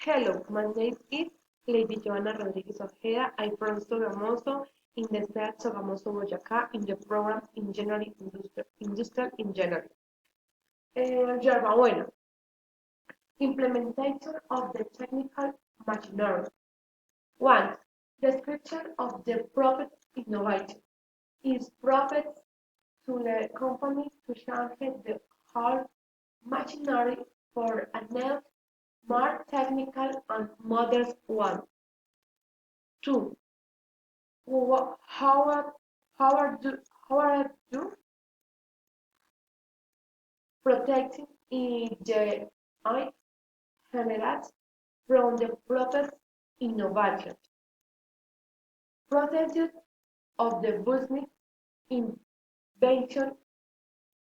Hello, my name is Lady Joanna Rodriguez Ojeda. I'm from Sogamoso in the state of Sogamoso, Boyacá, in the program Industrial Engineering. Yerba Buena, implementation of the technical machinery. 1. Description of the profit innovation. Is profits to the company to change the whole machinery for a new, more technical and modern one. 2. How are, how are you protecting the eye generates from the process innovation? Processes of the business invention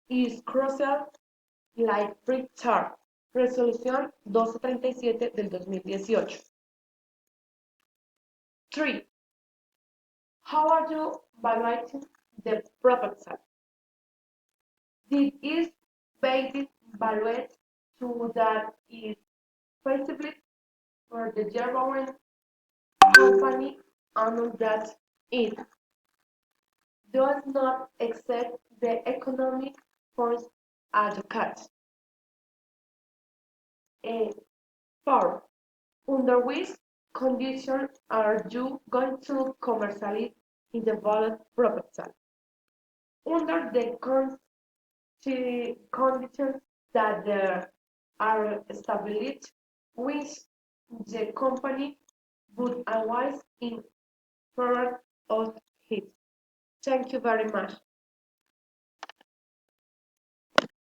is crucial like free chart. Resolución 1237 del 2018. 3. How are you evaluating the proposal? This is based evaluate to that is feasible for the German company and that it does not accept the economic force advocate. 4. Under which conditions are you going to commercialize in the valid proposal? Under the conditions that are established which the company would otherwise in favor of it. Thank you very much.